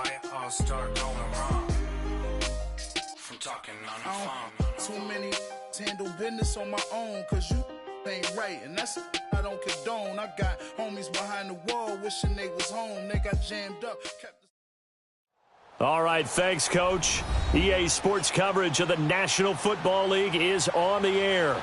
why it all start going wrong. From talking on the phone. Too many handle business on my own, cause you ain't right, and that's I don't condone. I got homies behind the wall wishing they was home. They got jammed up. All right, thanks, Coach. EA Sports coverage of the National Football League is on the air.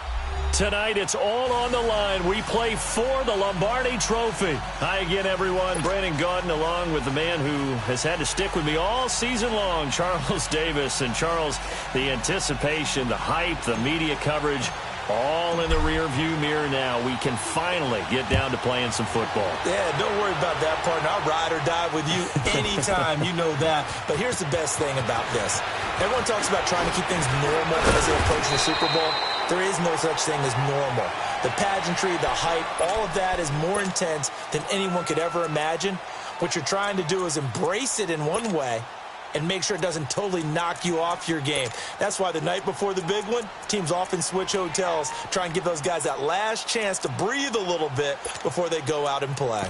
Tonight, it's all on the line. We play for the Lombardi Trophy. Hi again, everyone. Brandon Gaudin along with the man who has had to stick with me all season long, Charles Davis. And, Charles, the anticipation, the hype, the media coverage, all in the rear-view mirror now. We can finally get down to playing some football. Yeah, don't worry about that, partner. I'll ride or die with you anytime. You know that. But here's the best thing about this. Everyone talks about trying to keep things normal as they approach the Super Bowl. There is no such thing as normal. The pageantry, the hype, all of that is more intense than anyone could ever imagine. What you're trying to do is embrace it in one way and make sure it doesn't totally knock you off your game. That's why the night before the big one, teams often switch hotels, try and give those guys that last chance to breathe a little bit before they go out and play.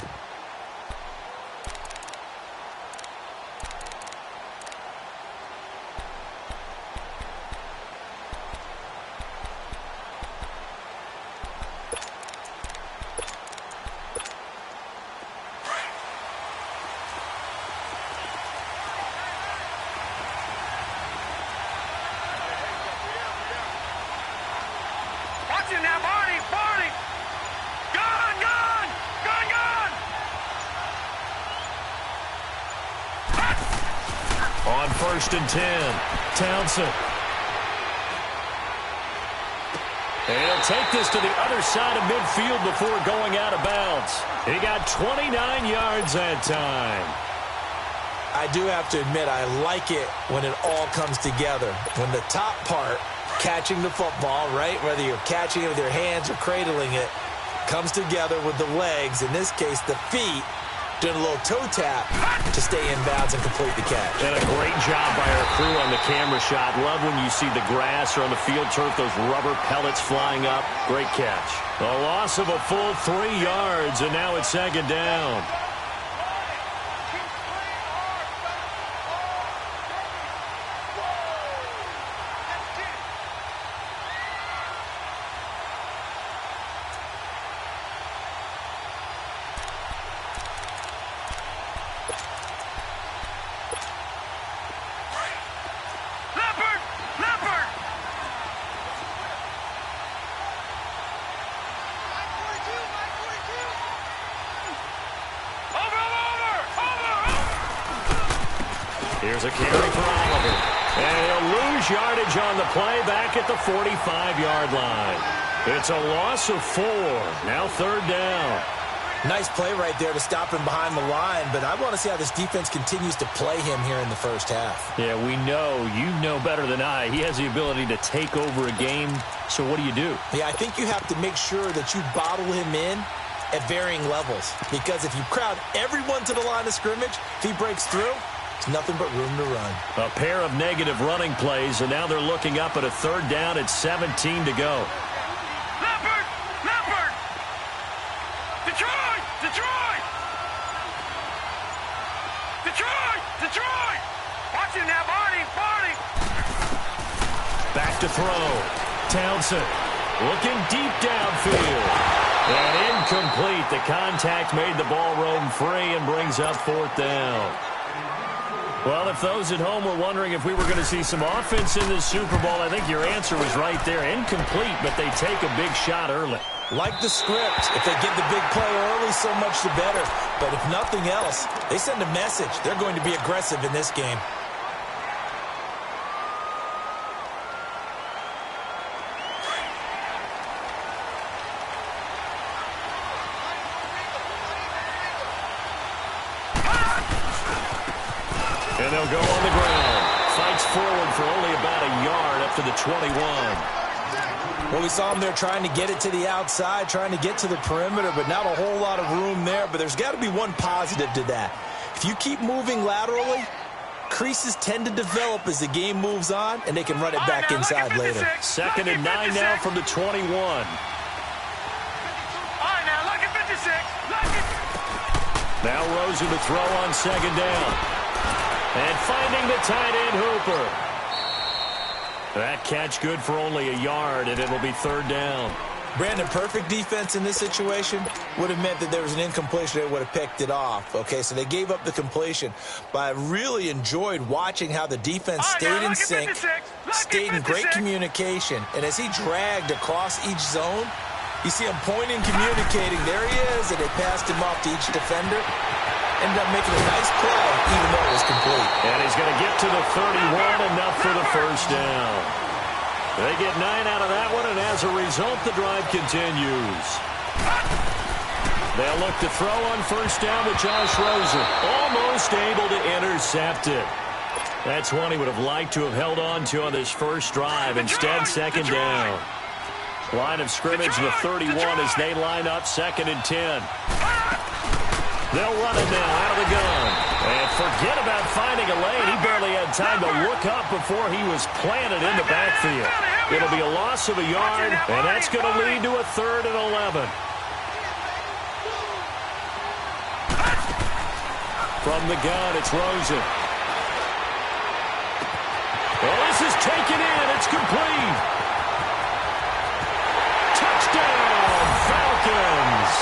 On 1st and 10, Townsend. And he'll take this to the other side of midfield before going out of bounds. He got 29 yards that time. I do have to admit, I like it when it all comes together. When the top part, catching the football, right, whether you're catching it with your hands or cradling it, comes together with the legs, in this case the feet, doing a little toe tap to stay in bounds and complete the catch. And a great job by our crew on the camera shot. Love when you see the grass or on the field turf, those rubber pellets flying up. Great catch. A loss of a full 3 yards, and now it's 2nd down. Here's a carry for Oliver. And he'll lose yardage on the play back at the 45-yard line. It's a loss of 4. Now 3rd down. Nice play right there to stop him behind the line, but I want to see how this defense continues to play him here in the first half. Yeah, we know. You know better than I. He has the ability to take over a game, so what do you do? Yeah, I think you have to make sure that you bottle him in at varying levels, because if you crowd everyone to the line of scrimmage, if he breaks through, it's nothing but room to run. A pair of negative running plays, and now they're looking up at a 3rd down at 17 to go. Leopard! Leopard! Detroit! Detroit! Detroit! Detroit! Watch him now, Barney! Barney! Back to throw. Townsend looking deep downfield. And incomplete. The contact made the ball roam free and brings up 4th down. Well, if those at home were wondering if we were going to see some offense in this Super Bowl, I think your answer was right there. Incomplete, but they take a big shot early. Like the script, if they get the big play early, so much the better. But if nothing else, they send a message. They're going to be aggressive in this game. And they'll go on the ground. Fights forward for only about a yard up to the 21. Well, we saw him there trying to get it to the outside, trying to get to the perimeter, but not a whole lot of room there. But there's got to be one positive to that. If you keep moving laterally, creases tend to develop as the game moves on, and they can run it back inside later. 2nd and 9 now from the 21. All right, now look at 56. Look at... Now Rosen to throw on 2nd down. And finding the tight end Hooper. That catch good for only a yard, and it'll be third down. Brandon, perfect defense in this situation would have meant that there was an incompletion. They would have picked it off. Okay, so they gave up the completion. But I really enjoyed watching how the defense stayed in sync, stayed in great communication. And as he dragged across each zone, you see him pointing, communicating. There he is, and they passed him off to each defender. Ended up making a nice play, even though it was complete. And he's going to get to the 31, enough for the first down. They get 9 out of that one, and as a result, the drive continues. They'll look to throw on first down with Josh Rosen. Almost able to intercept it. That's one he would have liked to have held on to on this first drive. Instead, second down. Line of scrimmage, the 31 as they line up, 2nd and 10. They'll run it now out of the gun. And forget about finding a lane. He barely had time to look up before he was planted in the backfield. It'll be a loss of a yard, and that's going to lead to a 3rd and 11. From the gun, it's Rosen. Well, this is taken in. It's complete. Touchdown, Falcons.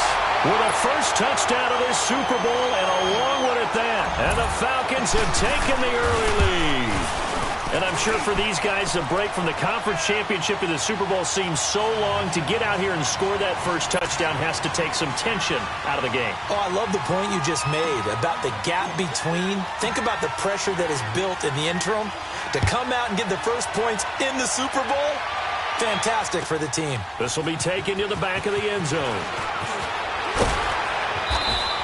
With a first touchdown of this Super Bowl, and a long one at that. And the Falcons have taken the early lead. And I'm sure for these guys, the break from the conference championship to the Super Bowl seems so long. To get out here and score that first touchdown has to take some tension out of the game. Oh, I love the point you just made about the gap between. Think about the pressure that is built in the interim. To come out and get the first points in the Super Bowl, fantastic for the team. This will be taken to the back of the end zone.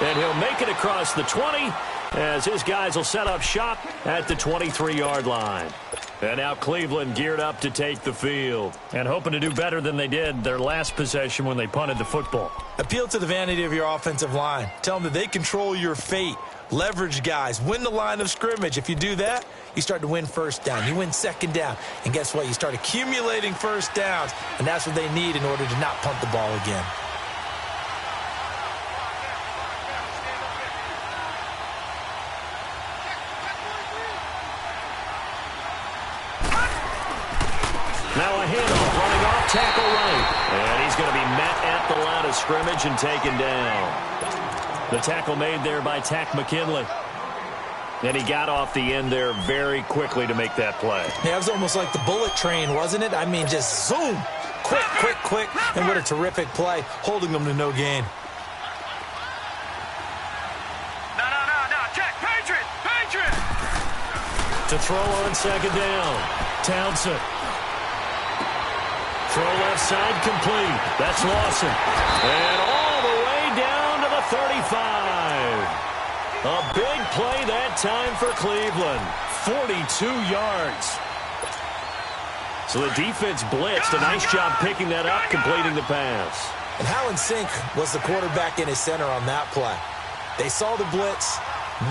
And he'll make it across the 20 as his guys will set up shop at the 23-yard line. And now Cleveland geared up to take the field and hoping to do better than they did their last possession when they punted the football. Appeal to the vanity of your offensive line. Tell them that they control your fate. Leverage guys. Win the line of scrimmage. If you do that, you start to win first down. You win second down. And guess what? You start accumulating first downs. And that's what they need in order to not punt the ball again. Now a handoff, running off tackle right. And he's going to be met at the line of scrimmage and taken down. The tackle made there by Takk McKinley. And he got off the end there very quickly to make that play. Yeah, it was almost like the bullet train, wasn't it? I mean, just zoom. Quick, quick, quick. And what a terrific play, holding them to no gain. No. Check. Patriot. To throw on second down. Townsend. Throw left side complete. That's Lawson. And all the way down to the 35. A big play that time for Cleveland. 42 yards. So the defense blitzed. A nice job picking that up, completing the pass. And how in sync was the quarterback in his center on that play? They saw the blitz,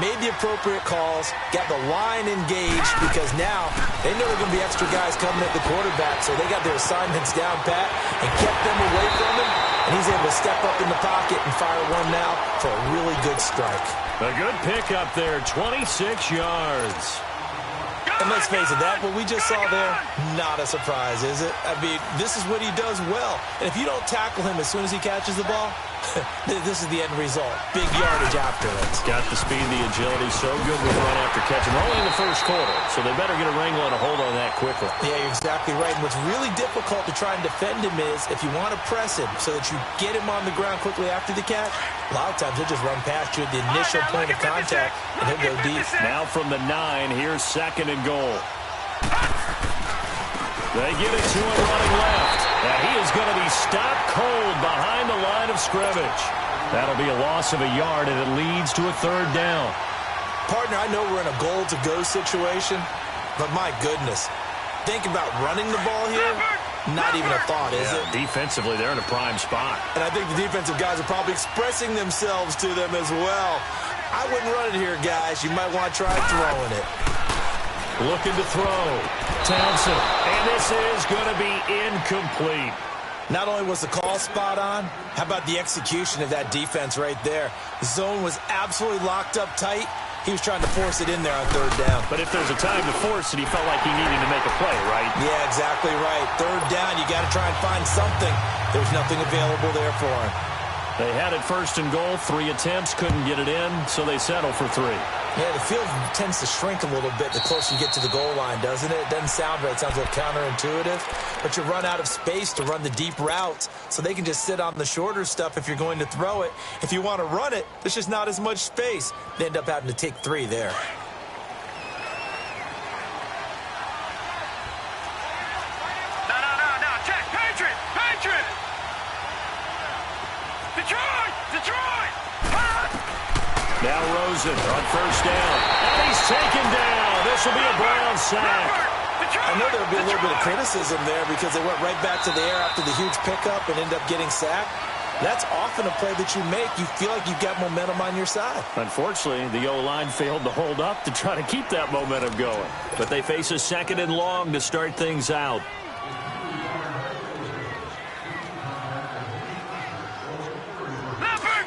made the appropriate calls, got the line engaged, because now they know there are going to be extra guys coming at the quarterback, so they got their assignments down pat and kept them away from him, and he's able to step up in the pocket and fire one now for a really good strike. A good pickup there, 26 yards. And let's face it, that what we just saw there, not a surprise, is it? I mean, this is what he does well. And if you don't tackle him as soon as he catches the ball, this is the end result. Big yardage after it. Got the speed, the agility, so good with run after catch. And only in the first quarter, so they better get a wrangle and a hold on that quickly. Yeah, you're exactly right. And what's really difficult to try and defend him is if you want to press him so that you get him on the ground quickly after the catch, a lot of times he'll just run past you at the initial point of contact, and he'll go deep. Now from the 9, here's 2nd and goal. They give it to him running left. And he is going to be stopped cold behind the line of scrimmage. That'll be a loss of a yard, and it leads to a 3rd down. Partner, I know we're in a goal-to-go situation, but my goodness, think about running the ball here. Not even a thought, is it? Defensively, they're in a prime spot. And I think the defensive guys are probably expressing themselves to them as well. I wouldn't run it here, guys. You might want to try throwing it. Looking to throw. Townsend. And this is going to be incomplete. Not only was the call spot on, how about the execution of that defense right there? The zone was absolutely locked up tight, He was trying to force it in there on third down. But if there's a time to force it, he felt like he needed to make a play, right? Yeah, exactly right. Third down, you got to try and find something. There's nothing available there for him. They had it first and goal, 3 attempts, couldn't get it in, so they settle for 3. Yeah, the field tends to shrink a little bit the closer you get to the goal line, doesn't it? It doesn't sound right. It sounds a little counterintuitive. But you run out of space to run the deep routes, so they can just sit on the shorter stuff if you're going to throw it. If you want to run it, there's just not as much space. They end up having to take 3 there. No. Check. Patriot. Detroit. Now Rosen on first down. And he's taken down. This will be a Brown sack. I know there'll be a little bit of criticism there because they went right back to the air after the huge pickup and ended up getting sacked. That's often a play that you make. You feel like you've got momentum on your side. Unfortunately, the O-line failed to hold up to try to keep that momentum going. But they face a 2nd and long to start things out. Leopard.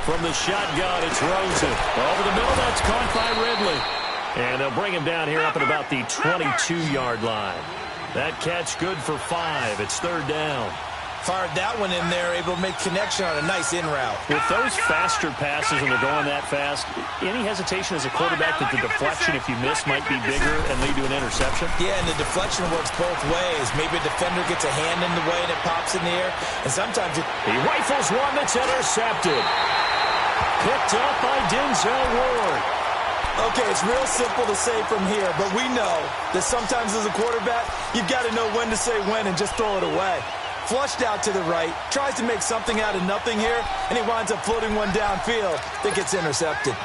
From the shotgun, it's Rosen. Over the middle, that's caught by Ridley. And they'll bring him down here up at about the 22-yard line. That catch good for 5. It's 3rd down. Fired that one in there, able to make connection on a nice in route. With those faster passes when they're going that fast, any hesitation as a quarterback that the deflection, if you miss, might be bigger and lead to an interception? Yeah, and the deflection works both ways. Maybe a defender gets a hand in the way and it pops in the air. And sometimes he rifles one that's intercepted. Picked up by Denzel Ward. Okay, it's real simple to say from here, but we know that sometimes as a quarterback, you've got to know when to say when and just throw it away. Flushed out to the right, tries to make something out of nothing here, and he winds up floating one downfield that gets intercepted.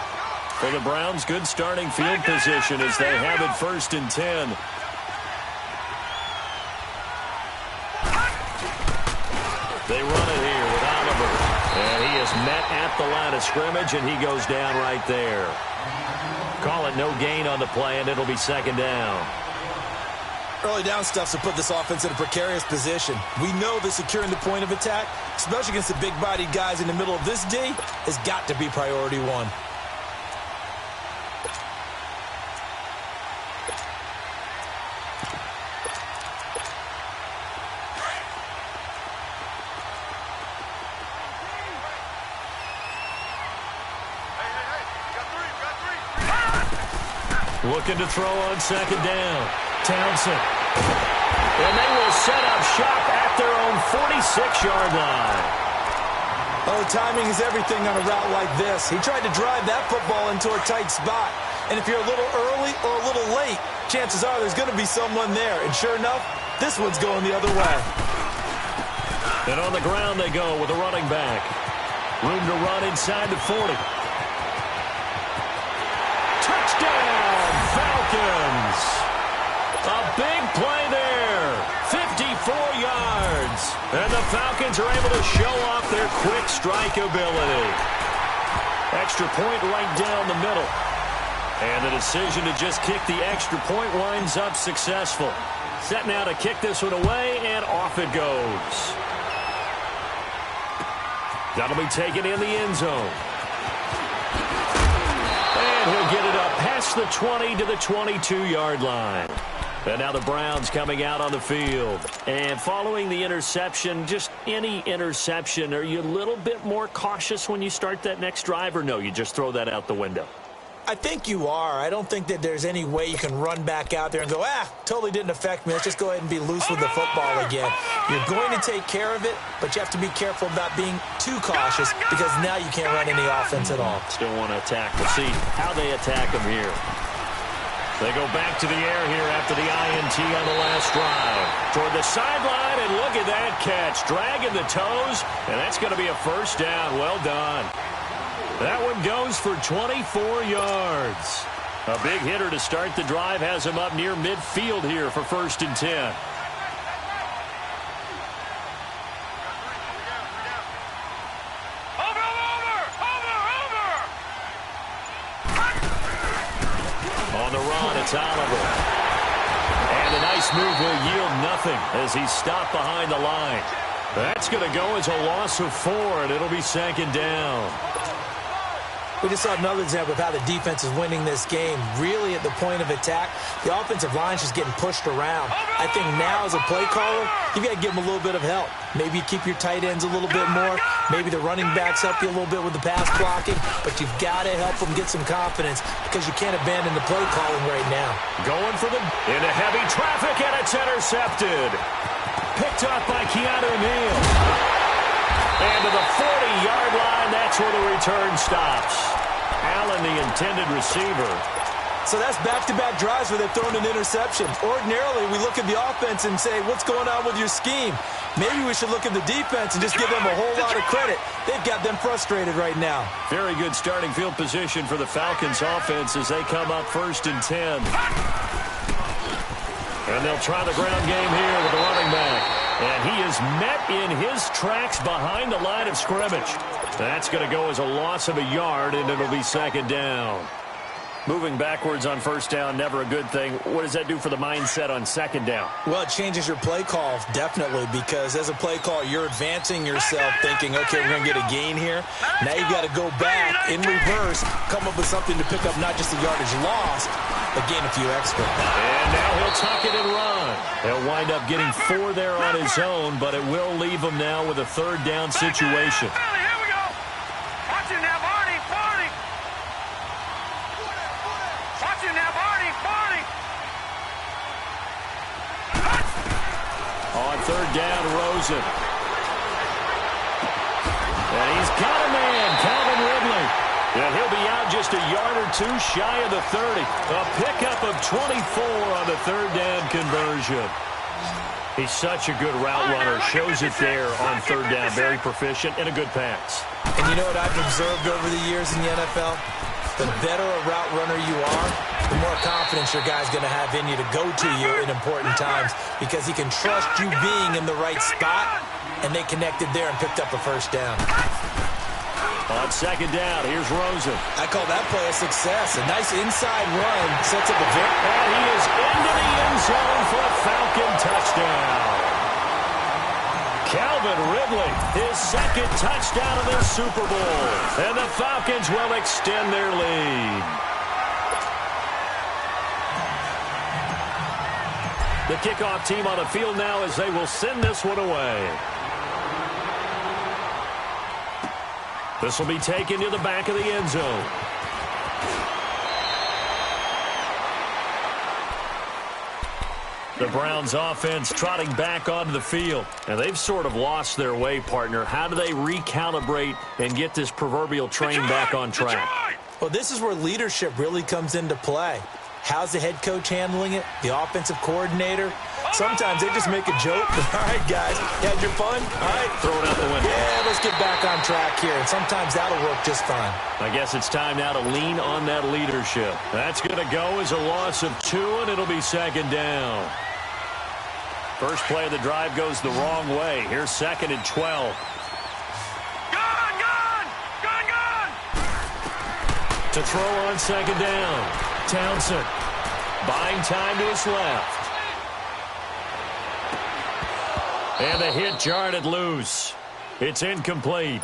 For the Browns, good starting field position as they have it 1st and 10. They run it here with Oliver. And he is met at the line of scrimmage, and he goes down right there. Call it no gain on the play, and it'll be 2nd down. Early down stuff's to put this offense in a precarious position. We know that securing the point of attack, especially against the big-bodied guys in the middle of this D, has got to be priority 1. Looking to throw on 2nd down. Townsend. And they will set up shop at their own 46-yard line. Oh, timing is everything on a route like this. He tried to drive that football into a tight spot. And if you're a little early or a little late, chances are there's going to be someone there. And sure enough, this one's going the other way. And on the ground they go with a running back. Room to run inside the 40. Touchdown, Falcons. A big play there. 54 yards. And the Falcons are able to show off their quick strike ability. Extra point right down the middle. And the decision to just kick the extra point winds up successful. Set now to kick this one away, and off it goes. That'll be taken in the end zone. And he'll get it up past the 20 to the 22-yard line. And now the Browns coming out on the field. And following the interception, just any interception, are you a little bit more cautious when you start that next drive, or no, you just throw that out the window? I think you are. I don't think that there's any way you can run back out there and go, totally didn't affect me. Let's just go ahead and be loose with the football again. You're going to take care of it, but you have to be careful about being too cautious because now you can't run any offense at all. Still want to attack. We'll see how they attack them here. They go back to the air here after the INT on the last drive. Toward the sideline, and look at that catch. Dragging the toes, and that's going to be a first down. Well done. That one goes for 24 yards. A big hitter to start the drive has him up near midfield here for 1st and 10. On the run, it's Oliver. And a nice move will yield nothing as he's stopped behind the line. That's going to go as a loss of 4, and it'll be second down. We just saw another example of how the defense is winning this game. Really at the point of attack, the offensive line is just getting pushed around. I think now as a play caller, you've got to give them a little bit of help. Maybe you keep your tight ends a little bit more. Maybe the running backs help you a little bit with the pass blocking. But you've got to help them get some confidence because you can't abandon the play calling right now. Going for the into heavy traffic, and it's intercepted. Picked up by Keanu Neal. And to the 40-yard line, that's where the return stops. Allen, the intended receiver. So that's back-to-back drives where they've thrown an interception. Ordinarily, we look at the offense and say, what's going on with your scheme? Maybe we should look at the defense and just give them a whole lot of credit. They've got them frustrated right now. Very good starting field position for the Falcons offense as they come up 1st and 10. And they'll try the ground game here with the running back. And he is met in his tracks behind the line of scrimmage. That's going to go as a loss of a yard, and it'll be second down. Moving backwards on first down, never a good thing. What does that do for the mindset on second down? Well, it changes your play call, definitely, because as a play call, you're advancing yourself thinking, okay, we're going to get a gain here. Now you've got to go back in reverse, come up with something to pick up not just the yardage lost, but gain a few extra. And now he'll tuck it and run. He'll wind up getting 4 there on his own, but it will leave him now with a third down situation. Here we go. Watch it now, Barney. Barney. Watch it now, Barney. Barney. On third down, Rosen. And he's got a man, Calvin Ridley. And he'll be out just a yard or 2 shy of the 30. A pickup of 24 on the third down conversion. He's such a good route runner. Shows it there on third down. Very proficient and a good pass. And you know what I've observed over the years in the NFL? The better a route runner you are, the more confidence your guy's going to have in you to go to you in important times because he can trust you being in the right spot, and they connected there and picked up a first down. On second down, here's Rosen. I call that play a success. A nice inside run sets up a very... And he is into the end zone for a Falcon touchdown. Calvin Ridley, his second touchdown of this Super Bowl. And the Falcons will extend their lead. The kickoff team on the field now as they will send this one away. This will be taken to the back of the end zone. The Browns offense trotting back onto the field. And they've sort of lost their way, partner. How do they recalibrate and get this proverbial train back on track? Well, this is where leadership really comes into play. How's the head coach handling it? The offensive coordinator? Sometimes they just make a joke. All right, guys, you had your fun? All right. Throw it out the window. Yeah, let's get back on track here. And sometimes that'll work just fine. I guess it's time now to lean on that leadership. That's going to go as a loss of 2, and it'll be second down. First play of the drive goes the wrong way. Here's 2nd and 12. Gun! To throw on second down. Townsend buying time to his left. And the hit jarred it loose. It's incomplete.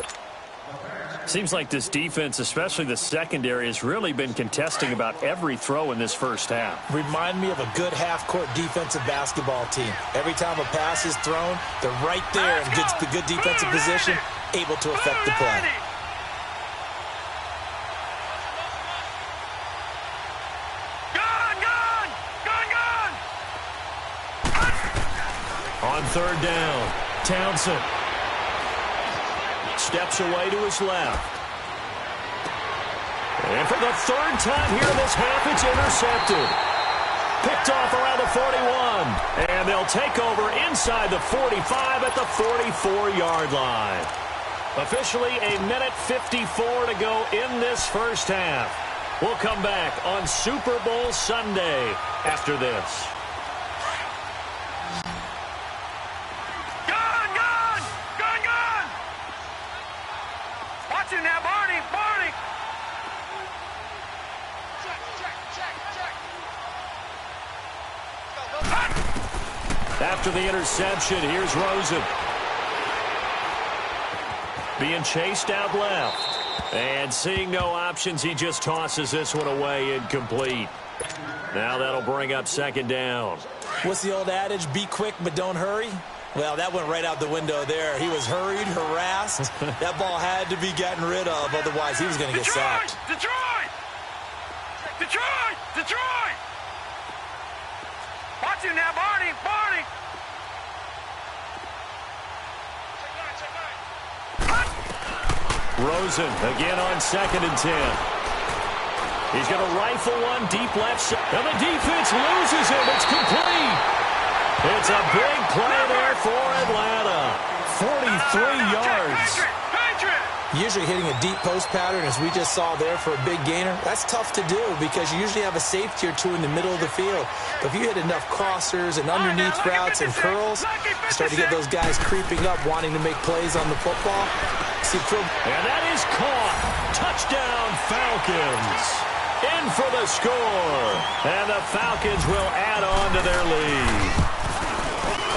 Seems like this defense, especially the secondary, has really been contesting about every throw in this first half. Remind me of a good half-court defensive basketball team. Every time a pass is thrown, they're right there in good defensive position, able to affect the play. On third down, Townsend steps away to his left. And for the third time here in this half, it's intercepted. Picked off around the 41. And they'll take over inside the 45 at the 44-yard line. Officially a minute 54 to go in this first half. We'll come back on Super Bowl Sunday after this. Watch it now, Barney. After the interception, here's Rosen. being chased out left. And seeing no options, he just tosses this one away incomplete. Now that'll bring up second down. What's the old adage? Be quick, but don't hurry. Well, that went right out the window there. He was hurried, harassed. That ball had to be gotten rid of, otherwise he was going to get sacked. Detroit! Detroit! Detroit! Watch you now, Barney! Barney! Rosen again on 2nd and 10. He's going to rifle one deep left side. And the defense loses him. It's complete. It's a big play there for Atlanta. 43 yards. Usually hitting a deep post pattern, as we just saw there for a big gainer, that's tough to do because you usually have a safety or two in the middle of the field. But if you hit enough crossers and underneath routes and curls, you start to get those guys creeping up, wanting to make plays on the football. And that is caught. Touchdown, Falcons. In for the score. And the Falcons will add on to their lead.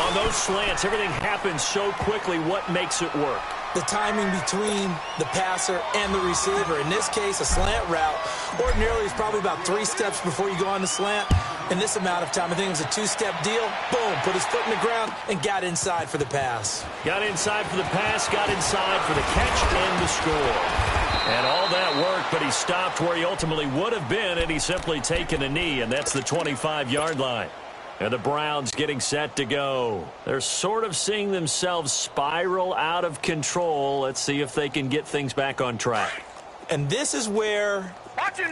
On those slants, everything happens so quickly. What makes it work? The timing between the passer and the receiver. In this case, a slant route ordinarily is probably about 3 steps before you go on the slant. In this amount of time, I think it was a 2-step deal. Boom, put his foot in the ground and got inside for the pass. Got inside for the pass, got inside for the catch and the score. And all that worked, but he stopped where he ultimately would have been, and he's simply taken a knee, and that's the 25-yard line. And the Browns getting set to go. They're sort of seeing themselves spiral out of control. Let's see if they can get things back on track. And this is where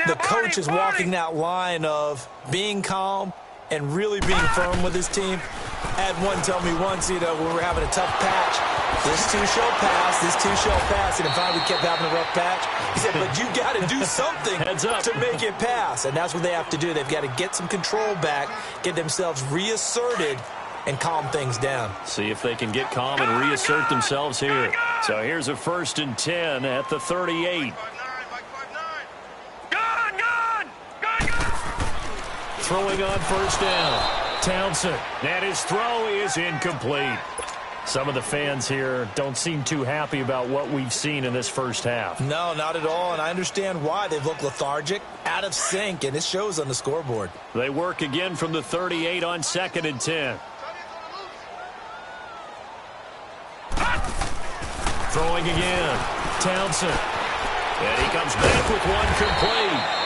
the coach is walking that line of being calm and really being firm with his team. I had one tell me once, when we were having a tough patch, this two shall pass, this two shall pass, and finally we kept having a rough patch. He said, but you got to do something to make it pass, and that's what they have to do. They've got to get some control back, get themselves reasserted, and calm things down. See if they can get calm and reassert themselves here. So here's a 1st and 10 at the 38. Throwing on 1st down. Townsend. And his throw is incomplete. Some of the fans here don't seem too happy about what we've seen in this first half. No, not at all, and I understand why. They've looked lethargic, out of sync, and it shows on the scoreboard. They work again from the 38 on 2nd and 10. Throwing again. Townsend. And he comes back with one complete.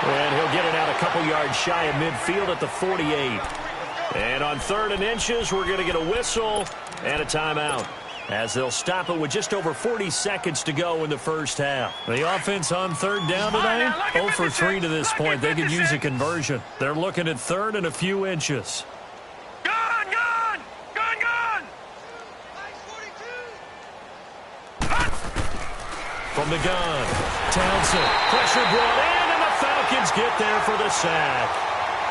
And he'll get it out a couple yards shy of midfield at the 48. And on 3rd and inches, we're going to get a whistle and a timeout, as they'll stop it with just over 40 seconds to go in the first half. The offense on 3rd down today, 0 for 3 to this point. They could use a conversion. They're looking at 3rd and a few inches. Gun! From the gun, Townsend. Pressure brought in, and the Falcons get there for the sack.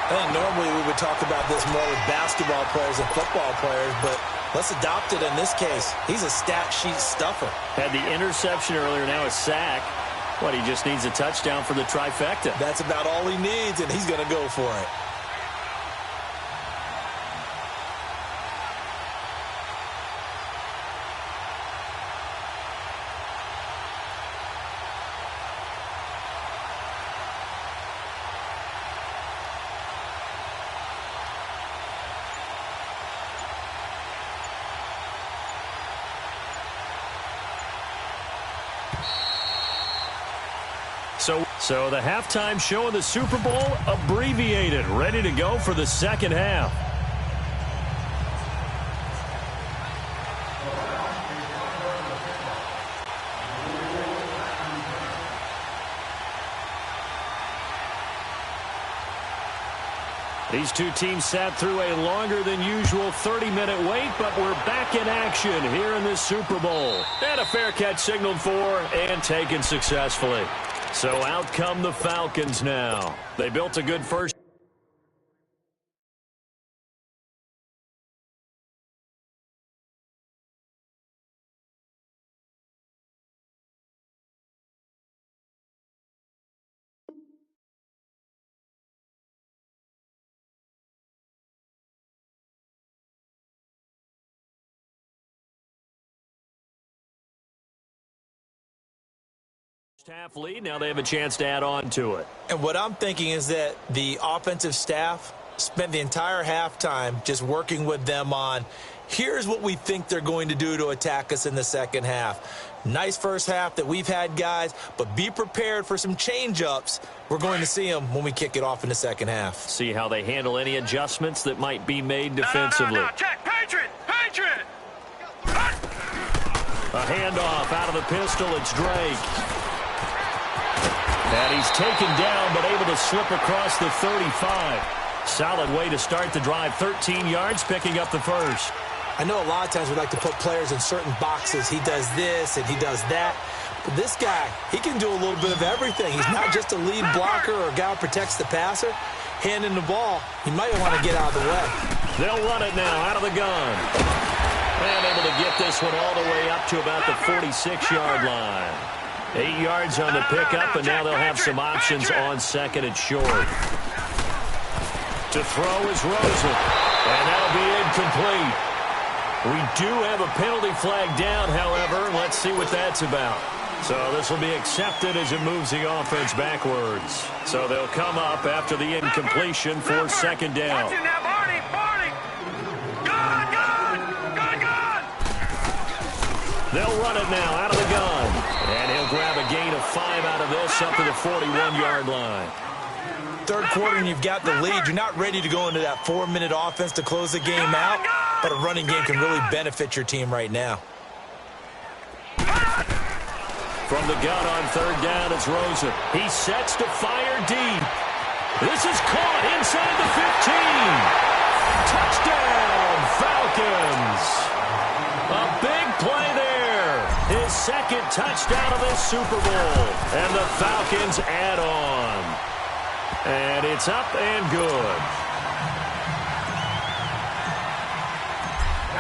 I think normally we would talk about this more with basketball players and football players, but let's adopt it in this case. He's a stat sheet stuffer. Had the interception earlier, now a sack. What, he just needs a touchdown for the trifecta. That's about all he needs, and he's going to go for it. So the halftime show of the Super Bowl abbreviated, ready to go for the second half. These two teams sat through a longer than usual 30-minute wait, but we're back in action here in this Super Bowl. And a fair catch signaled for and taken successfully. So out come the Falcons now. They built a good first First half lead, now they have a chance to add on to it. And what I'm thinking is that the offensive staff spent the entire halftime just working with them on, here's what we think they're going to do to attack us in the second half. Nice first half that we've had, guys, but be prepared for some change-ups. We're going to see them when we kick it off in the second half. See how they handle any adjustments that might be made defensively. No. Check. Patriot! A handoff out of the pistol. It's Drake. And he's taken down, but able to slip across the 35. Solid way to start the drive. 13 yards, picking up the first. I know a lot of times we like to put players in certain boxes. He does this and he does that. But this guy, he can do a little bit of everything. He's not just a lead blocker or a guy who protects the passer. Handing the ball, he might want to get out of the way. They'll run it now out of the gun. And able to get this one all the way up to about the 46-yard line. 8 yards on the pickup, and now they'll have some options on second and short. To throw is Rosen, and that'll be incomplete. We do have a penalty flag down, however. Let's see what that's about. So this will be accepted as it moves the offense backwards. So they'll come up after the incompletion for second down. Watch it now, Barney! Gun! They'll run it now out of the gun. And he'll grab a gain of 5 out of this up to the 41-yard line. Third quarter and you've got the lead. You're not ready to go into that 4-minute offense to close the game out, but a running game can really benefit your team right now. From the gun on third down, it's Rosen. He sets to fire deep. This is caught inside the 15. Touchdown, Falcons. A big play there. His second touchdown of this Super Bowl. And the Falcons add on. And it's up and good.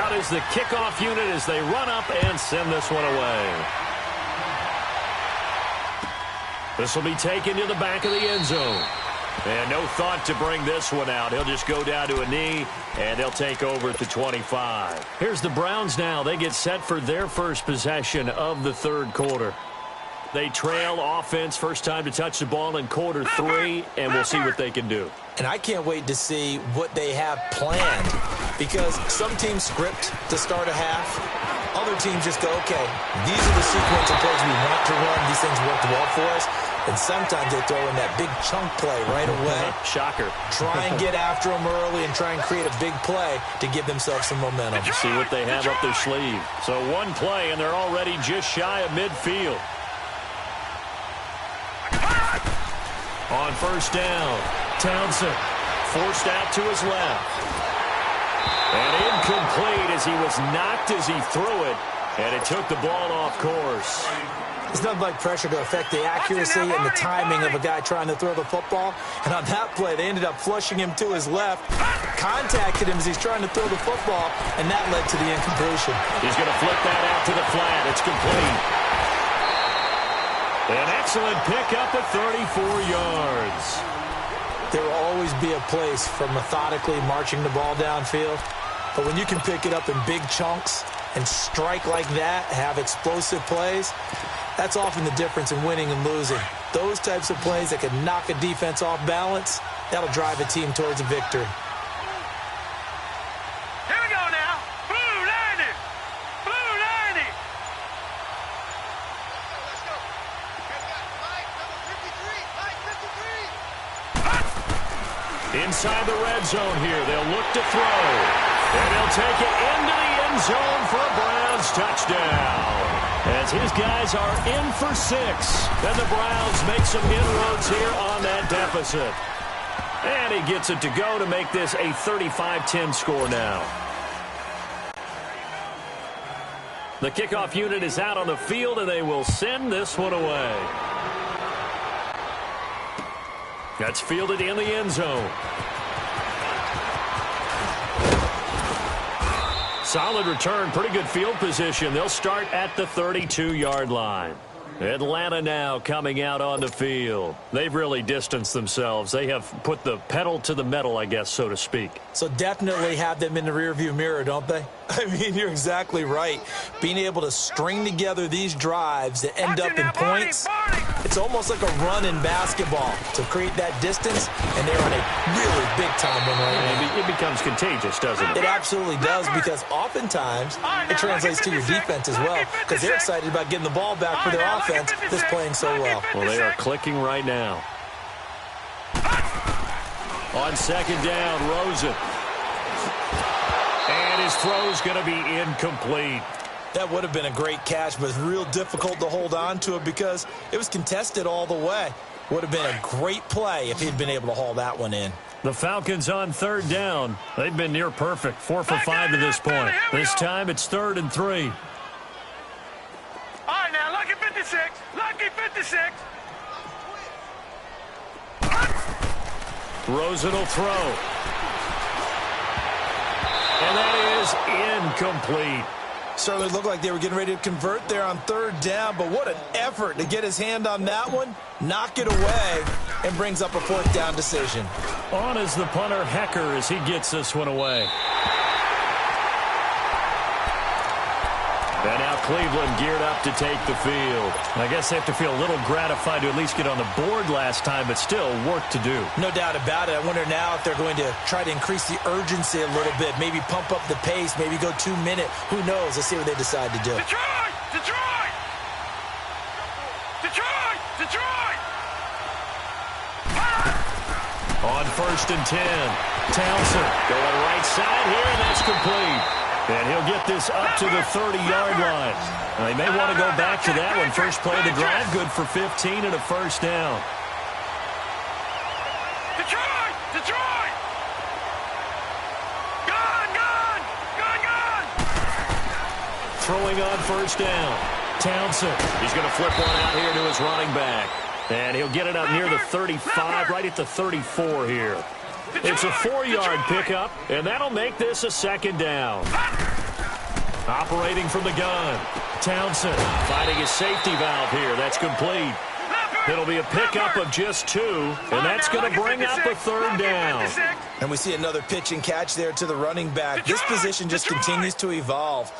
Out is the kickoff unit as they run up and send this one away. This will be taken to the back of the end zone. And no thought to bring this one out. He'll just go down to a knee, and they'll take over at the 25. Here's the Browns now. They get set for their first possession of the third quarter. They trail offense, first time to touch the ball in quarter 3, and we'll see what they can do. And I can't wait to see what they have planned, because some teams script to start a half. Other teams just go, okay, these are the sequence of plays we want to run. These things worked well for us. And sometimes they throw in that big chunk play right away. Shocker. Try and get after them early and try and create a big play to give themselves some momentum. See what they have up their sleeve. So one play, and they're already just shy of midfield. On first down, Townsend forced out to his left. And incomplete as he was knocked as he threw it. And it took the ball off course. It's nothing like pressure to affect the accuracy and the timing of a guy trying to throw the football. And on that play, they ended up flushing him to his left, contacted him as he's trying to throw the football, and that led to the incompletion. He's going to flip that out to the flat. It's complete. An excellent pickup at 34 yards. There will always be a place for methodically marching the ball downfield. But when you can pick it up in big chunks and strike like that, have explosive plays, that's often the difference in winning and losing. Those types of plays that can knock a defense off balance, that'll drive a team towards a victory. Here we go now. Blue 90. Blue 90. Let's go. Mike, number 53. Inside the red zone here. They'll look to throw. And they'll take it into the end zone for a Browns touchdown. As his guys are in for 6. And the Browns make some inroads here on that deficit. And he gets it to go to make this a 35-10 score now. The kickoff unit is out on the field, and they will send this one away. That's fielded in the end zone. Solid return, pretty good field position. They'll start at the 32-yard line. Atlanta now coming out on the field. They've really distanced themselves. They have put the pedal to the metal, I guess, so to speak. So definitely have them in the rearview mirror, don't they? I mean, you're exactly right. Being able to string together these drives that end up in points, It's almost like a run in basketball to create that distance, and they're on a really big-time win right now. It becomes contagious, doesn't it? It absolutely does, because oftentimes it translates to your defense as well, because they're excited about getting the ball back for their offense that's playing so well. Well, they are clicking right now. On second down, Rosen. And his throw's going to be incomplete. That would have been a great catch, but it's real difficult to hold on to it because it was contested all the way. Would have been a great play if he'd been able to haul that one in. The Falcons on third down. They've been near perfect, 4 for 5 to this point. This time it's 3rd and 3. All right, now, lucky 56. Lucky 56. Rosen will throw. And that is incomplete. Certainly looked like they were getting ready to convert there on third down, but what an effort to get his hand on that one, knock it away, and brings up a 4th down decision. On is the punter, Hecker, as he gets this one away. And now Cleveland geared up to take the field. I guess they have to feel a little gratified to at least get on the board last time, but still work to do. No doubt about it. I wonder now if they're going to try to increase the urgency a little bit, maybe pump up the pace, maybe go 2 minute. Who knows? Let's see what they decide to do. Detroit! Detroit! Detroit! Detroit! On 1st and 10, Townsend going right side here, and that's complete. And he'll get this up to the 30-yard line. Now, they may want to go back to that one. First play of the drive, good for 15 and a 1st down. Detroit! Detroit! Gone! Gone! Gone! Gone! Throwing on 1st down. Townsend. He's going to flip one out here to his running back. And he'll get it up near the 35, right at the 34 here. It's a 4-yard pickup, and that'll make this a 2nd down. Operating from the gun. Townsend finding his safety valve here. That's complete. It'll be a pickup of just 2, and that's going to bring up a 3rd down. And we see another pitch and catch there to the running back. This position just continues to evolve.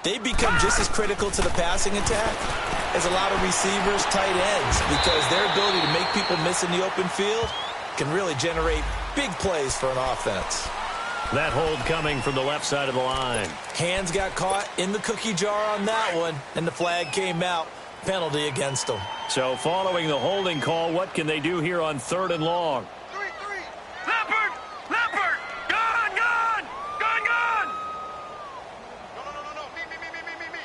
They become just as critical to the passing attack as a lot of receivers, tight ends, because their ability to make people miss in the open field can really generate big plays for an offense. That hold coming from the left side of the line. Hands got caught in the cookie jar on that one, and the flag came out. Penalty against them. So following the holding call, what can they do here on 3rd and long? 3-3. Leopard! Leopard! Gone! Gone! Gone! Gone! No. Me.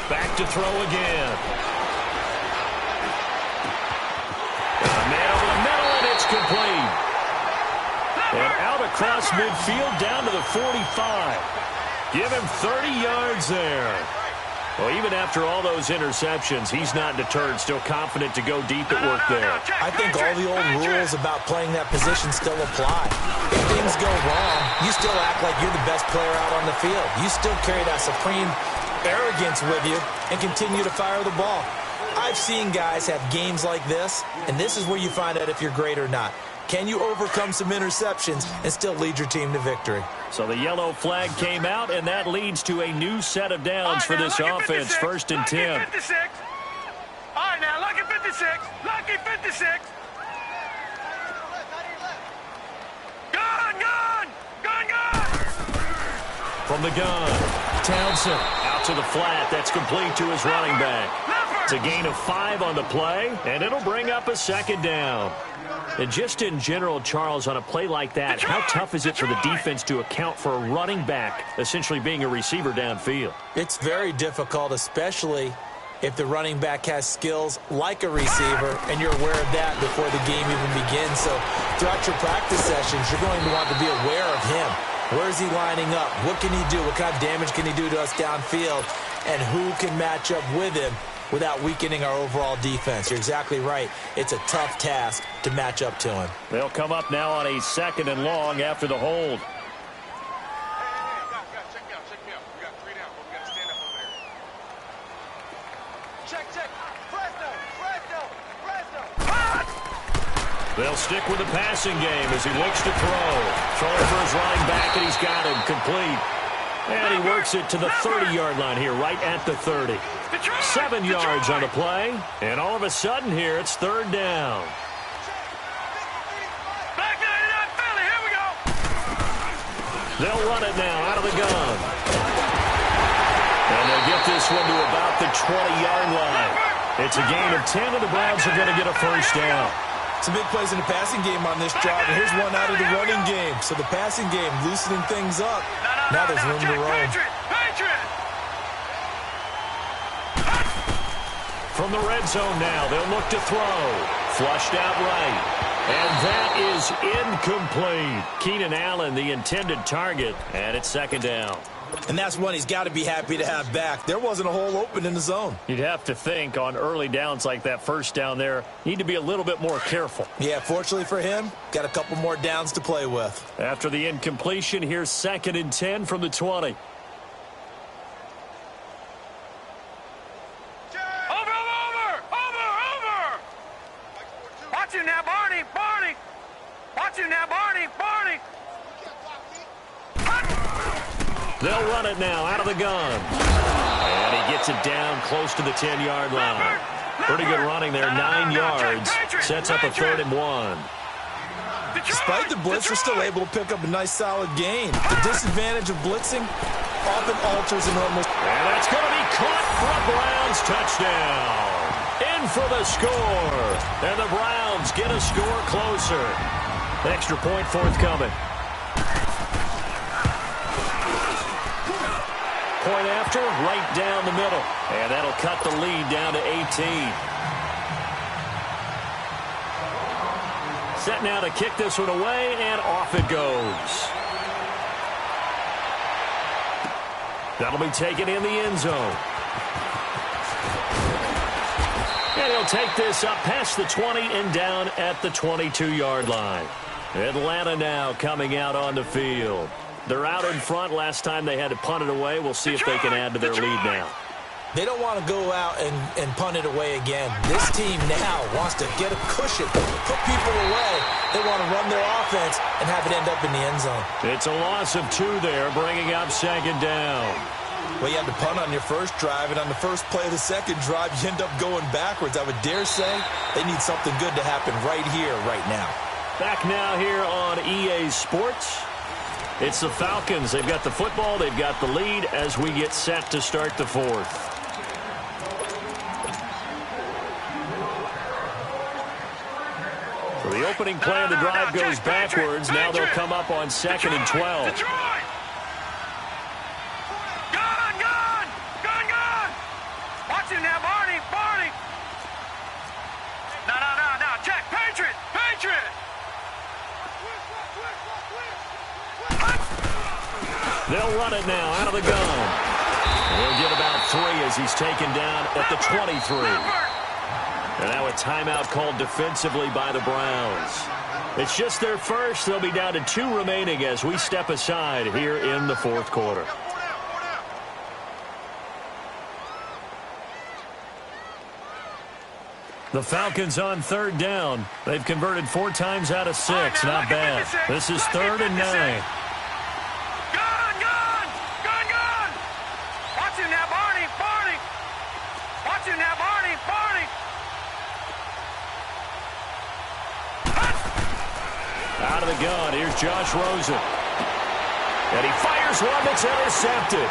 Back to throw again. Man over the middle, and it's complete. And out across midfield down to the 45. Give him 30 yards there. Well, even after all those interceptions, he's not deterred, still confident to go deep at work there. I think all the old rules about playing that position still apply. If things go wrong, you still act like you're the best player out on the field. You still carry that supreme arrogance with you and continue to fire the ball. I've seen guys have games like this, and this is where you find out if you're great or not. Can you overcome some interceptions and still lead your team to victory? So the yellow flag came out, and that leads to a new set of downs for this offense. 1st and 10. Lucky 56. All right, now, lucky 56. Lucky 56. Gone! Gone! Gone! Gone! From the gun, Townsend out to the flat. That's complete to his running back. It's a gain of 5 on the play, and it'll bring up a 2nd down. And just in general, Charles, on a play like that, how tough is it for the defense to account for a running back essentially being a receiver downfield? It's very difficult, especially if the running back has skills like a receiver, and you're aware of that before the game even begins. So throughout your practice sessions, you're going to want to be aware of him. Where is he lining up? What can he do? What kind of damage can he do to us downfield? And who can match up with him without weakening our overall defense? You're exactly right. It's a tough task to match up to him. They'll come up now on a 2nd and long after the hold. Check me out. We got 3 down, but we got to stand up over there. Check. Fresno. They'll stick with the passing game as he looks to throw. Throwing for his running back, and he's got him complete. And he works it to the 30-yard line here, right at the 30. 7 yards on the play. And all of a sudden here, it's third down. Back 99 Philly, here we go. They'll run it now out of the gun. And they'll get this one to about the 20-yard line. It's a gain of 10, and the Browns are going to get a first down. Some big plays in the passing game on this drive, and here's one out of the running game. So the passing game loosening things up. Now there's room to roam. From the red zone now, they'll look to throw. Flushed out right. And that is incomplete. Keenan Allen, the intended target, and it's second down. And that's one he's got to be happy to have back. There wasn't a hole open in the zone. You'd have to think on early downs like that first down there, need to be a little bit more careful. Yeah, fortunately for him, got a couple more downs to play with. After the incompletion, here's 2nd and 10 from the 20. Watch you now, Barney. Watch you now, Barney. They'll run it now out of the gun. And he gets it down close to the 10-yard line. Pretty good running there, 9 yards. Sets up a 3rd and 1. Despite the blitz, they're still able to pick up a nice solid gain. The disadvantage of blitzing often alters a normal. And that's going to be caught for a Browns touchdown. In for the score. And the Browns get a score closer. Extra point forthcoming. Point after, right down the middle. And that'll cut the lead down to 18. Set now to kick this one away, and off it goes. That'll be taken in the end zone. And he'll take this up past the 20 and down at the 22-yard line. Atlanta now coming out on the field. They're out in front. Last time they had to punt it away. We'll see if they can add to their lead now. They don't want to go out and punt it away again. This team now wants to get a cushion, put people away. They want to run their offense and have it end up in the end zone. It's a loss of 2 there, bringing up 2nd down. Well, you had to punt on your first drive, and on the first play of the second drive, you end up going backwards. I would dare say they need something good to happen right here, right now. Back now here on EA Sports. It's the Falcons. They've got the football. They've got the lead as we get set to start the 4th. So the opening play of the drive goes backwards. Now they'll come up on 2nd and 12. Gun! Watch him now, Barney! No, check, Patriot! They'll run it now out of the gun. He'll get about 3 as he's taken down at the 23. And now a timeout called defensively by the Browns. It's just their first. They'll be down to 2 remaining as we step aside here in the 4th quarter. The Falcons on 3rd down. They've converted 4 times out of 6. Not bad. This is 3rd and 9. Watch him now, Barney! Watch him now, Barney! Out of the gun, here's Josh Rosen. And he fires one that's intercepted.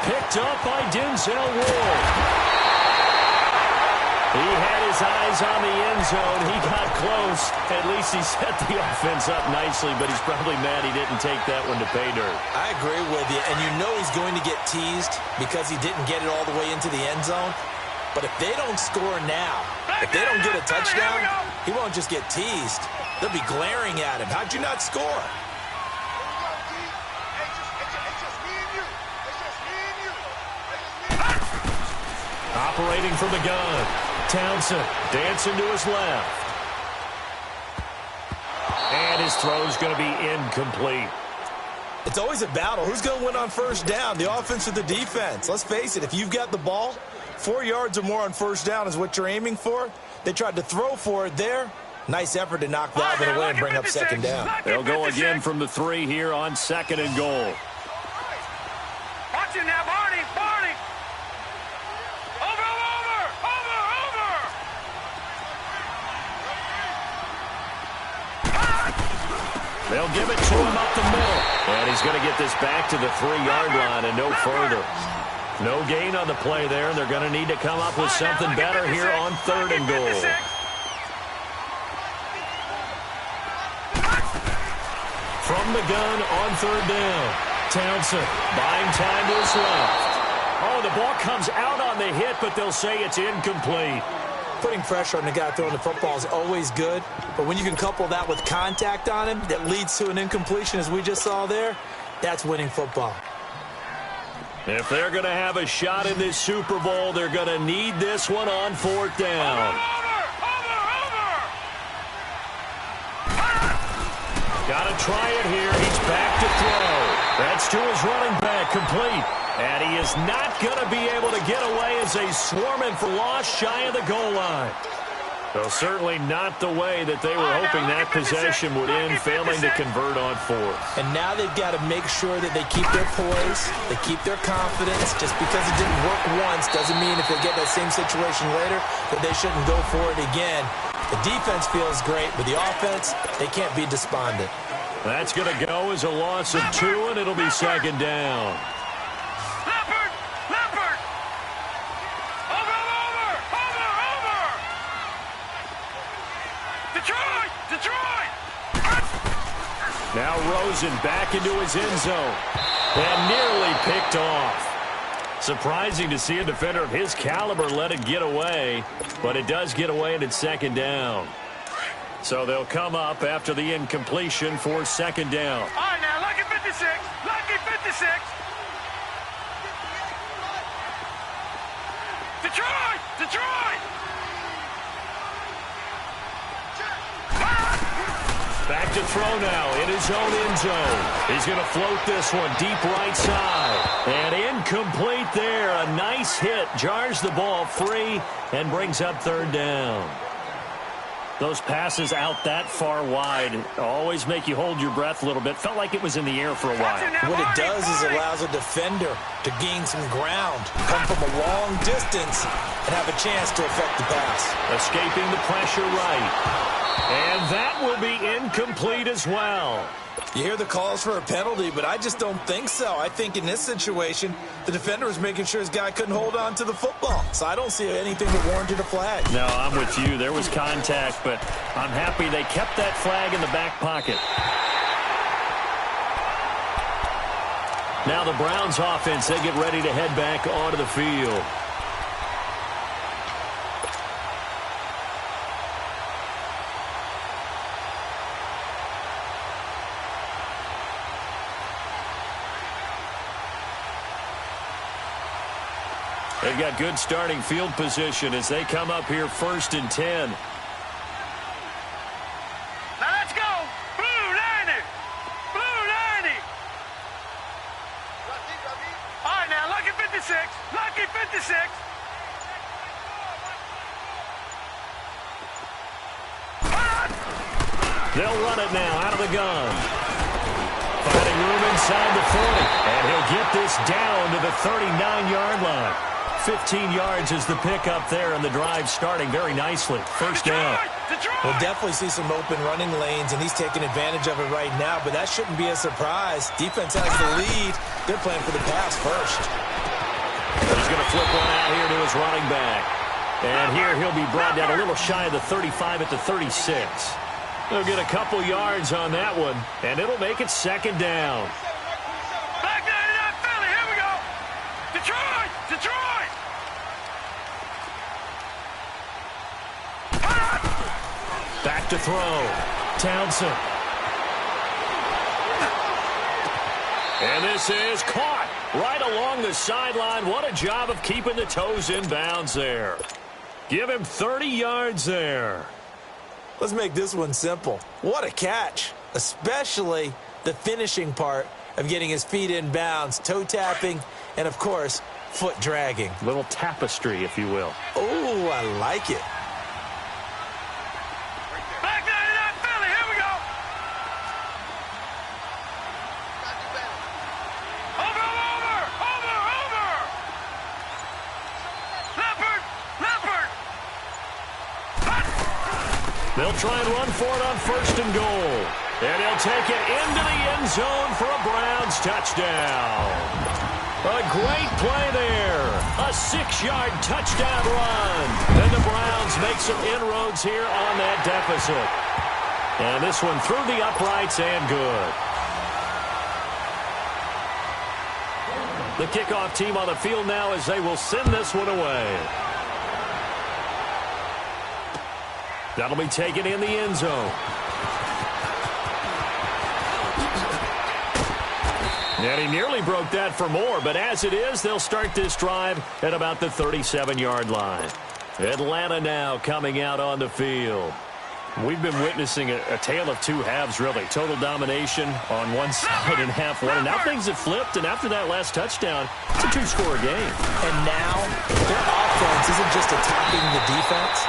Picked up by Denzel Ward. He had his eyes on the end zone. He got close. At least he set the offense up nicely, but he's probably mad he didn't take that one to pay dirt. I agree with you, and you know he's going to get teased because he didn't get it all the way into the end zone. But if they don't score now, if they don't get a touchdown, he won't just get teased. They'll be glaring at him. How'd you not score? Operating from the gun. Townsend dancing to his left. And his throw's going to be incomplete. It's always a battle. Who's going to win on first down, the offense or the defense? Let's face it, if you've got the ball, 4 yards or more on first down is what you're aiming for. They tried to throw for it there. Nice effort to knock that one away and bring up 2nd down. They'll go again from the 3 here on 2nd and goal. Watch him now, Barney. Barney. Over. They'll give it to him up the middle. And he's going to get this back to the 3-yard line and no further. No gain on the play there. They're going to need to come up with something better here on 3rd and goal. From the gun on 3rd down. Townsend buying time to his left. Oh, the ball comes out on the hit, but they'll say it's incomplete. Putting pressure on the guy throwing the football is always good, but when you can couple that with contact on him that leads to an incompletion, as we just saw there, that's winning football. If they're going to have a shot in this Super Bowl, they're going to need this one on 4th down. Got to try it here. He's back to throw. That's to his running back, complete. And he is not going to be able to get away as they swarm him for loss shy of the goal line. So certainly not the way that they were hoping that possession would end, failing to convert on 4th. And now they've got to make sure that they keep their poise, they keep their confidence. Just because it didn't work once doesn't mean if they get that same situation later that they shouldn't go for it again. The defense feels great, but the offense, they can't be despondent. That's going to go as a loss of 2, and it'll be 2nd down. Leopard! Over! Detroit! Now Rosen back into his end zone. And nearly picked off. Surprising to see a defender of his caliber let it get away, but it does get away and it's 2nd down. So they'll come up after the incompletion for 2nd down. All right, now, lucky 56. Lucky 56. Detroit! Back to throw now in his own end zone. He's going to float this one deep right side. And incomplete there. A nice hit. Jars the ball free and brings up 3rd down. Those passes out that far wide always make you hold your breath a little bit. Felt like it was in the air for a while. What it does is allows a defender to gain some ground, come from a long distance, and have a chance to affect the pass. Escaping the pressure right. And that will be incomplete as well. You hear the calls for a penalty, but I just don't think so. I think in this situation, the defender was making sure his guy couldn't hold on to the football. So I don't see anything that warranted a flag. No, I'm with you. There was contact, but I'm happy they kept that flag in the back pocket. Now the Browns offense, they get ready to head back onto the field. They've got good starting field position as they come up here 1st and 10. Now let's go. Blue 90. Blue 90. All right, now, lucky 56. Lucky 56. They'll run it now out of the gun. Finding room inside the 40. And he'll get this down to the 39-yard line. 15 yards is the pickup there, and the drive starting very nicely. 1st down. We'll definitely see some open running lanes, and he's taking advantage of it right now, but that shouldn't be a surprise. Defense has the lead. They're playing for the pass first. He's going to flip one out here to his running back. And here he'll be brought down a little shy of the 35 at the 36. They'll get a couple yards on that one, and it'll make it 2nd down. Back 99 Philly, here we go. Detroit! Back to throw. Townsend. And this is caught right along the sideline. What a job of keeping the toes in bounds there. Give him 30 yards there. Let's make this one simple. What a catch, especially the finishing part of getting his feet in bounds, toe tapping, and, of course, foot dragging. Little tapestry, if you will. Oh, I like it. Back 99 Philly, here we go. Over. They'll try and run for it on 1st and goal. And he'll take it into the end zone for a Browns touchdown. A great play there. A 6-yard touchdown run. And the Browns make some inroads here on that deficit. And this one through the uprights and good. The kickoff team on the field now as they will send this one away. That'll be taken in the end zone. And he nearly broke that for more, but as it is, they'll start this drive at about the 37-yard line. Atlanta now coming out on the field. We've been witnessing a tale of two halves, really. Total domination on one side and half one. And now things have flipped, and after that last touchdown, it's a 2-score game. And now their offense isn't just attacking the defense.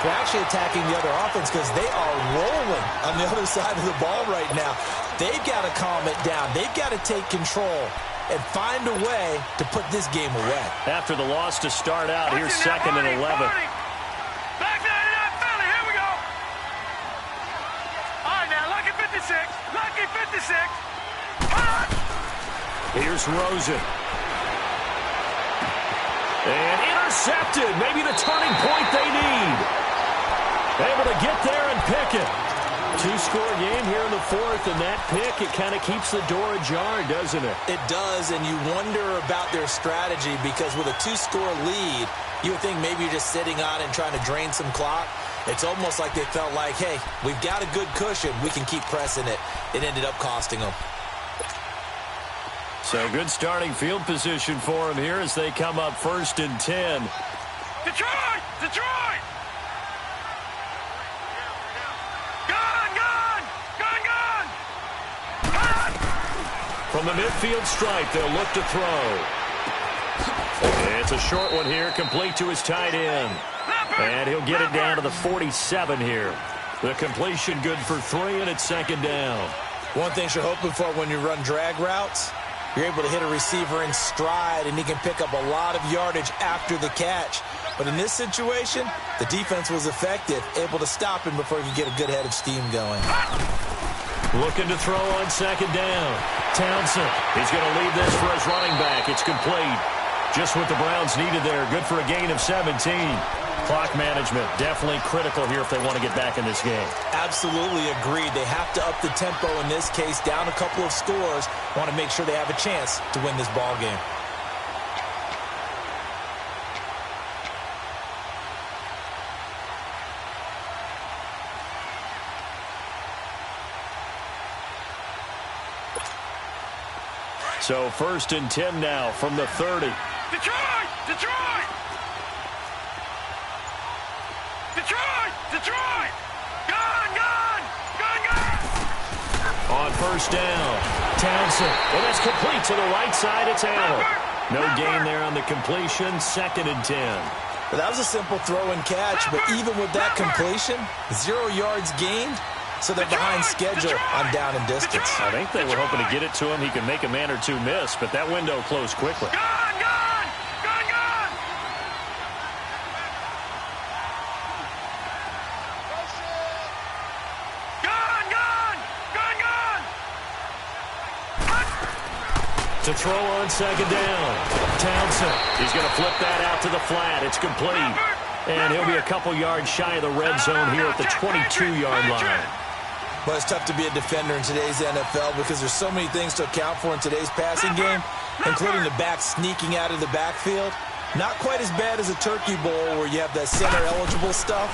They're actually attacking the other offense because they are rolling on the other side of the ball right now. They've got to calm it down. They've got to take control and find a way to put this game away. After the loss to start out, here's 2nd and 11. Back 99 Philly, here we go. All right, now, lucky 56. Lucky 56. Here's Rosen. And intercepted. Maybe the turning point they need. Able to get there and pick it. 2-score game here in the 4th, and that pick, it kind of keeps the door ajar, doesn't it? It does, and you wonder about their strategy because with a 2-score lead, you would think maybe you're just sitting on it and trying to drain some clock. It's almost like they felt like, hey, we've got a good cushion. We can keep pressing it. It ended up costing them. So good starting field position for them here as they come up 1st and 10. Detroit! Detroit! Gun! Gun! Gun! Gun! From the midfield stripe, they'll look to throw. It's a short one here, complete to his tight end. And he'll get it down to the 47 here. The completion good for 3, and it's 2nd down. One thing you're hoping for when you run drag routes, you're able to hit a receiver in stride, and he can pick up a lot of yardage after the catch. But in this situation, the defense was effective, able to stop him before he could get a good head of steam going. Looking to throw on 2nd down. Townsend, he's going to leave this for his running back. It's complete. Just what the Browns needed there. Good for a gain of 17. Clock management definitely critical here if they want to get back in this game. Absolutely agreed. They have to up the tempo in this case, down a couple of scores. Want to make sure they have a chance to win this ball game. So 1st and 10 now from the 30. Detroit! Detroit! Detroit! Detroit! Gun! Gun! Gun! Gun! On 1st down, Townsend. And that's complete to the right side. It's Allen. No gain there on the completion. 2nd and 10. But that was a simple throw and catch, but even with that completion, 0 yards gained, so they're behind schedule on down and distance. I think they were hoping to get it to him. He could make a man or two miss, but that window closed quickly. Gun! Gun! Gun! Gun! Gun! Gun! Gun! Gun! To throw on 2nd down. Townsend, he's going to flip that out to the flat. It's complete. And he'll be a couple yards shy of the red zone here at the 22-yard line. Well, it's tough to be a defender in today's NFL because there's so many things to account for in today's passing game, including the back sneaking out of the backfield. Not quite as bad as a turkey bowl where you have that center-eligible stuff,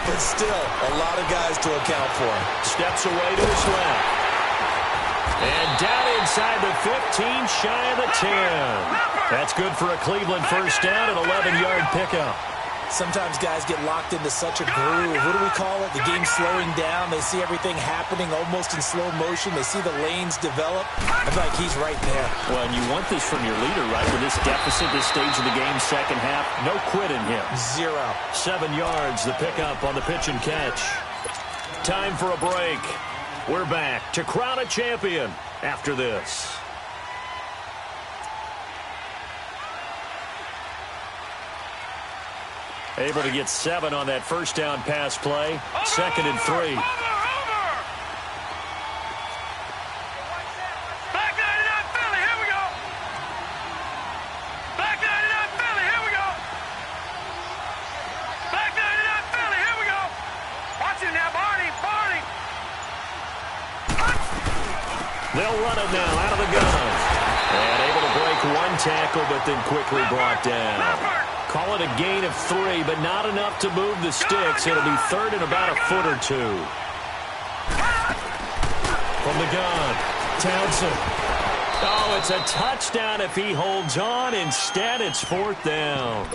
but still a lot of guys to account for. Steps away to his left. And down inside the 15, shy of the 10. That's good for a Cleveland 1st down, an 11-yard pickup. Sometimes guys get locked into such a groove. What do we call it? The game slowing down. They see everything happening almost in slow motion. They see the lanes develop. I feel like he's right there. Well, and you want this from your leader, right? With this deficit, this stage of the game, 2nd half, no quit in him. 0. 7 yards, the pickup on the pitch and catch. Time for a break. We're back to crown a champion after this. Able to get 7 on that first down pass play. 2nd and 3. Back 99 Philly, here we go. Back 99 Philly, here we go. Back 99 Philly, here we go. Watch it now, Barney. They'll run it now out of the gun. And able to break 1 tackle, but then quickly brought down. Call it a gain of 3, but not enough to move the sticks. It'll be 3rd and about a foot or 2. From the gun, Townsend. Oh, it's a touchdown if he holds on. Instead, it's 4th down.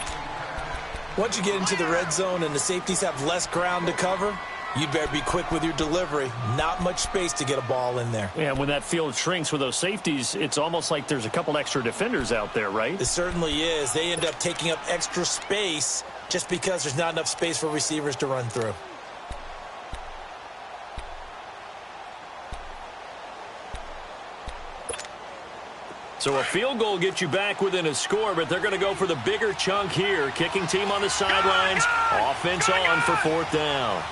Once you get into the red zone and the safeties have less ground to cover, you'd better be quick with your delivery. Not much space to get a ball in there. Yeah, when that field shrinks with those safeties, it's almost like there's a couple extra defenders out there, right? It certainly is. They end up taking up extra space just because there's not enough space for receivers to run through. So a field goal gets you back within a score, but they're going to go for the bigger chunk here. Kicking team on the sidelines. Offense on for 4th down.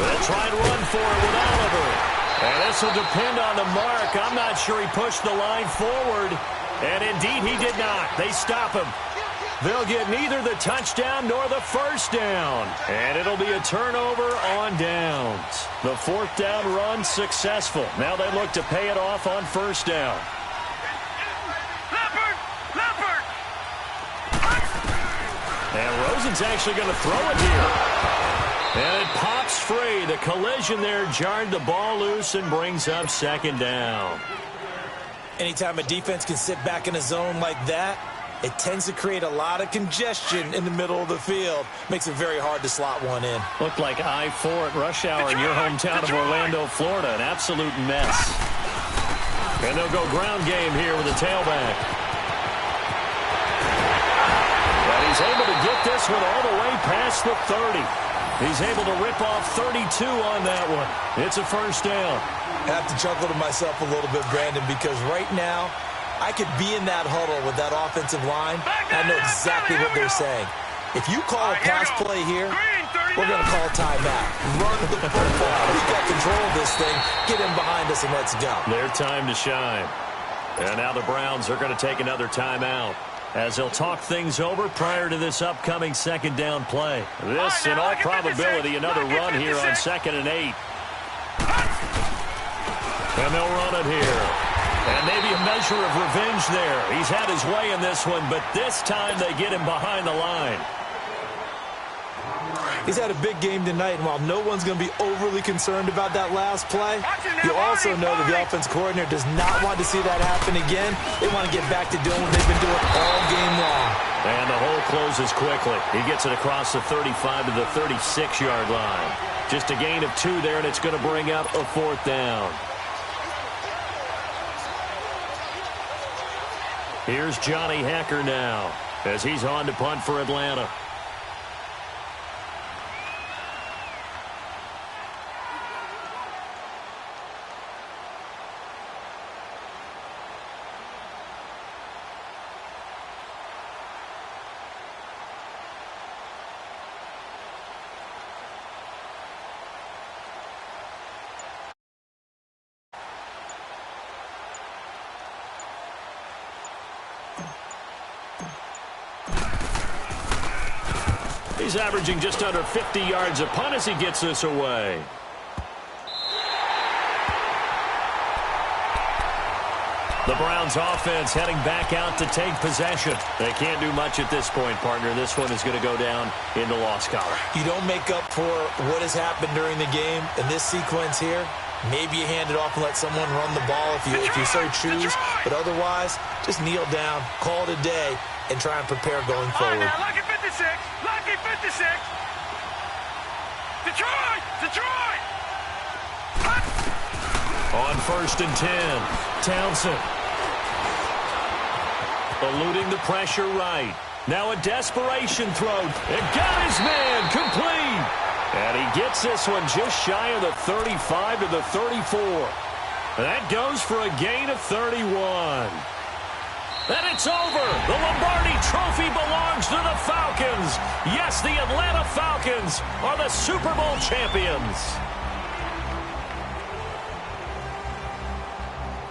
They'll try and run for it with Oliver. And this will depend on the mark. I'm not sure he pushed the line forward. And indeed, he did not. They stop him. They'll get neither the touchdown nor the first down. And it'll be a turnover on downs. The 4th down run successful. Now they look to pay it off on 1st down. Leopard! And Rosen's actually going to throw it here. And it pops free. The collision there jarred the ball loose and brings up 2nd down. Anytime a defense can sit back in a zone like that, it tends to create a lot of congestion in the middle of the field. Makes it very hard to slot one in. Looked like I-4 at rush hour in your hometown of Orlando, Florida. An absolute mess. And they'll go ground game here with a tailback. But he's able to get this one all the way past the 30. He's able to rip off 32 on that one. It's a 1st down. I have to chuckle to myself a little bit, Brandon, because right now, I could be in that huddle with that offensive line. I know exactly what they're saying. If you call a pass play here, we're going to call a timeout. Run the football. We got control of this thing. Get in behind us and let's go. Their time to shine. And now the Browns are going to take another timeout as they'll talk things over prior to this upcoming 2nd down play. This, in all probability, another run here on 2nd and 8. And they'll run it here. And maybe a measure of revenge there. He's had his way in this one, but this time they get him behind the line. He's had a big game tonight, and while no one's going to be overly concerned about that last play, you also know that the offense coordinator does not want to see that happen again. They want to get back to doing what they've been doing all game long. And the hole closes quickly. He gets it across the 35 to the 36-yard line. Just a gain of 2 there, and it's going to bring up a 4th down. Here's Johnny Hekker now as he's on to punt for Atlanta. He's averaging just under 50 yards a punt as he gets this away. The Browns offense heading back out to take possession. They can't do much at this point, partner. This one is going to go down in the loss column. You don't make up for what has happened during the game in this sequence here. Maybe you hand it off and let someone run the ball if you so choose. But otherwise, just kneel down, call it a day, and try and prepare going forward. Now, Lucky 56! Lucky 56! Detroit! On 1st and 10, Townsend. Eluding the pressure right. Now a desperation throw. And got his man complete. And he gets this one just shy of the 35 to the 34. That goes for a gain of 31. And it's over. The Lombardi Trophy belongs to the Falcons. Yes, the Atlanta Falcons are the Super Bowl champions.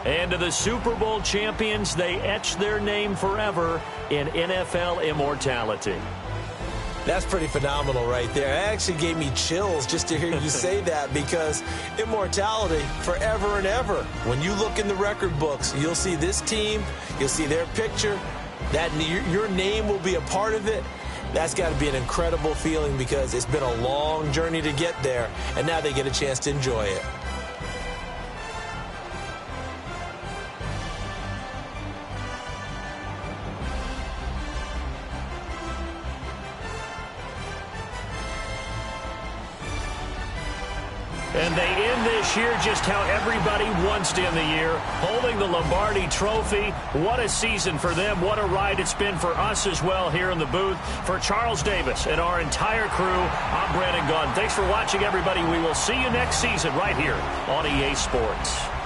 And to the Super Bowl champions, they etch their name forever in NFL immortality. That's pretty phenomenal right there. It actually gave me chills just to hear you say that, because immortality forever and ever. When you look in the record books, you'll see this team, you'll see their picture, that your name will be a part of it. That's got to be an incredible feeling, because it's been a long journey to get there, and now they get a chance to enjoy it. And they end this year just how everybody wants to end the year, holding the Lombardi Trophy. What a season for them. What a ride it's been for us as well here in the booth. For Charles Davis and our entire crew, I'm Brandon Gaudin. Thanks for watching, everybody. We will see you next season right here on EA Sports.